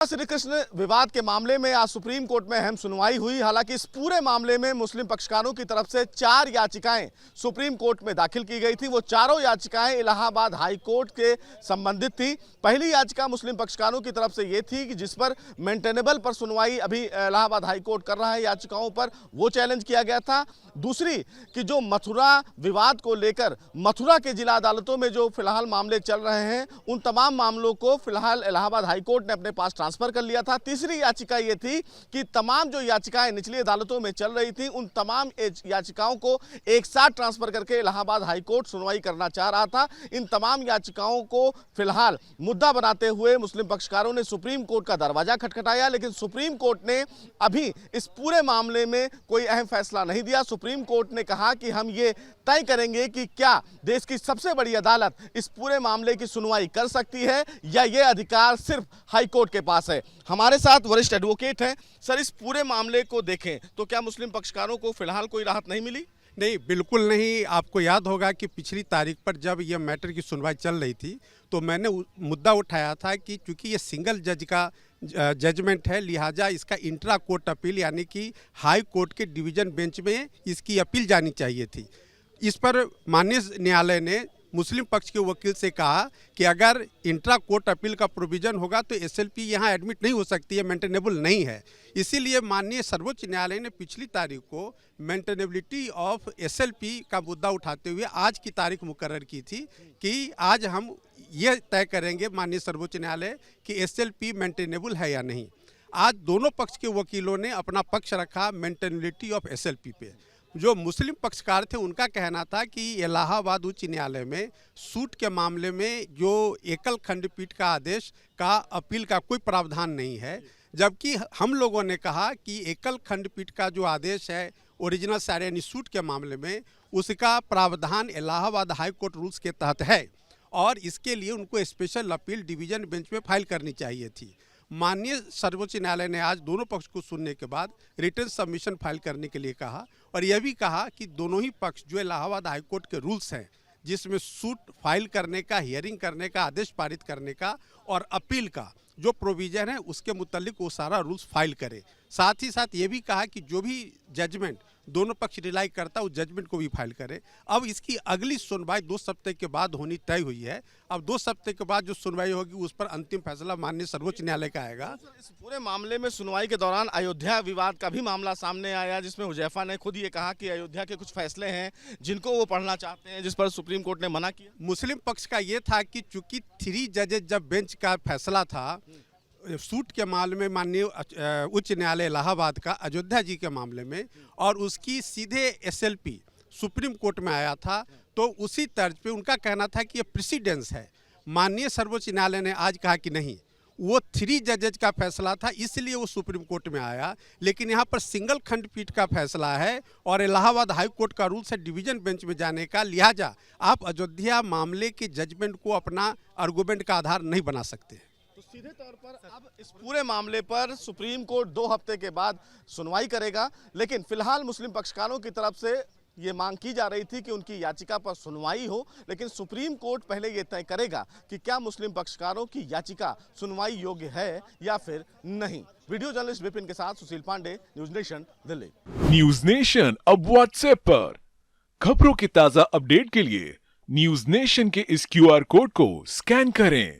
श्री कृष्ण विवाद के मामले में आज सुप्रीम कोर्ट में अहम सुनवाई हुई। हालांकि इस पूरे मामले में मुस्लिम पक्षकारों की तरफ से 4 याचिकाएं सुप्रीम कोर्ट में दाखिल की गई थी। वो चारों याचिकाएं इलाहाबाद हाई कोर्ट के संबंधित थी। पहली याचिका मुस्लिम पक्षकारों की तरफ से ये थी कि जिस पर मेंटेनेबल पर सुनवाई अभी इलाहाबाद हाई कोर्ट कर रहा है याचिकाओं पर, वो चैलेंज किया गया था। दूसरी कि जो मथुरा विवाद को लेकर मथुरा के जिला अदालतों में जो फिलहाल मामले चल रहे हैं, उन तमाम मामलों को फिलहाल इलाहाबाद हाई कोर्ट ने अपने पास ट्रांसफर कर लिया था। तीसरी याचिका ये थी कि तमाम जो याचिकाएं निचली अदालतों में चल रही थी, उन तमाम याचिकाओं को एक साथ ट्रांसफर करके इलाहाबाद हाई कोर्ट सुनवाई करना चाह रहा था। इन तमाम याचिकाओं को फिलहाल मुद्दा बनाते हुए मुस्लिम पक्षकारों ने सुप्रीम कोर्ट का दरवाजा खटखटाया, लेकिन सुप्रीम कोर्ट ने अभी इस पूरे मामले में कोई अहम फैसला नहीं दिया। सुप्रीम कोर्ट ने कहा कि हम ये तय करेंगे कि क्या देश की सबसे बड़ी अदालत इस पूरे मामले की सुनवाई कर सकती है या ये अधिकार सिर्फ हाई कोर्ट के पास है। हमारे साथ वरिष्ठ एडवोकेट हैं। सर, इस पूरे मामले को देखें तो क्या मुस्लिम पक्षकारों को फिलहाल कोई राहत नहीं मिली? नहीं, बिल्कुल नहीं। आपको याद होगा कि पिछली तारीख पर जब यह मैटर की सुनवाई चल रही थी तो मैंने मुद्दा उठाया था कि चूंकि ये सिंगल जज का जजमेंट है, लिहाजा इसका इंट्रा कोर्ट अपील यानी कि हाई कोर्ट के डिवीजन बेंच में इसकी अपील जानी चाहिए थी। इस पर माननीय न्यायालय ने मुस्लिम पक्ष के वकील से कहा कि अगर इंट्रा कोर्ट अपील का प्रोविजन होगा तो एसएलपी यहाँ एडमिट नहीं हो सकती है, मेंटेनेबल नहीं है। इसीलिए माननीय सर्वोच्च न्यायालय ने पिछली तारीख को मेंटेनेबिलिटी ऑफ एसएलपी का मुद्दा उठाते हुए आज की तारीख मुकर्रर की थी कि आज हम ये तय करेंगे माननीय सर्वोच्च न्यायालय कि एसएलपी मेंटेनेबल है या नहीं। आज दोनों पक्ष के वकीलों ने अपना पक्ष रखा मेंटेनेबिलिटी ऑफ एसएलपी पे। जो मुस्लिम पक्षकार थे उनका कहना था कि इलाहाबाद उच्च न्यायालय में सूट के मामले में जो एकल खंडपीठ का आदेश का अपील का कोई प्रावधान नहीं है, जबकि हम लोगों ने कहा कि एकल खंडपीठ का जो आदेश है ओरिजिनल सारे यानी सूट के मामले में, उसका प्रावधान इलाहाबाद हाई कोर्ट रूल्स के तहत है और इसके लिए उनको स्पेशल अपील डिवीजन बेंच में फाइल करनी चाहिए थी। माननीय सर्वोच्च न्यायालय ने आज दोनों पक्ष को सुनने के बाद रिटर्न सबमिशन फाइल करने के लिए कहा और यह भी कहा कि दोनों ही पक्ष जो इलाहाबाद हाई कोर्ट के रूल्स हैं, जिसमें सूट फाइल करने का, हियरिंग करने का, आदेश पारित करने का और अपील का जो प्रोविजन है, उसके मुतालिक वो सारा रूल्स फाइल करे। साथ ही साथ ये भी कहा कि जो भी जजमेंट दोनों पक्ष रिलाई करता उस जजमेंट को भी फाइल करे। अब इसकी अगली सुनवाई 2 सप्ताह के बाद होनी तय हुई है। अब 2 सप्ताह के बाद जो सुनवाई होगी उस पर अंतिम फैसला माननीय सर्वोच्च न्यायालय का आएगा। इस पूरे मामले में सुनवाई के दौरान अयोध्या विवाद का भी मामला सामने आया, जिसमें हुजैफा ने खुद ये कहा कि अयोध्या के कुछ फैसले हैं जिनको वो पढ़ना चाहते हैं, जिस पर सुप्रीम कोर्ट ने मना किया। मुस्लिम पक्ष का ये था कि चूंकि 3 जजेज जब बेंच का फैसला था सूट के मामले में माननीय उच्च न्यायालय इलाहाबाद का अयोध्या जी के मामले में, और उसकी सीधे एसएलपी सुप्रीम कोर्ट में आया था, तो उसी तर्ज पे उनका कहना था कि ये प्रेसिडेंस है। माननीय सर्वोच्च न्यायालय ने आज कहा कि नहीं, वो 3 जजेज का फैसला था इसलिए वो सुप्रीम कोर्ट में आया, लेकिन यहाँ पर सिंगल खंडपीठ का फैसला है और इलाहाबाद हाई कोर्ट का रूल्स है डिवीजन बेंच में जाने का, लिहाजा आप अयोध्या मामले के जजमेंट को अपना आर्गूमेंट का आधार नहीं बना सकते। तो सीधे तौर पर अब इस पूरे मामले पर सुप्रीम कोर्ट 2 हफ्ते के बाद सुनवाई करेगा, लेकिन फिलहाल मुस्लिम पक्षकारों की तरफ से ये मांग की जा रही थी कि उनकी याचिका पर सुनवाई हो, लेकिन सुप्रीम कोर्ट पहले ये तय करेगा कि क्या मुस्लिम पक्षकारों की याचिका सुनवाई योग्य है या फिर नहीं। वीडियो जर्नलिस्ट विपिन के साथ Sushil Pandey, news nation, Delhi. News nation अब व्हाट्सएप पर खबरों के ताजा अपडेट के लिए न्यूज नेशन के इस QR कोड को स्कैन करें।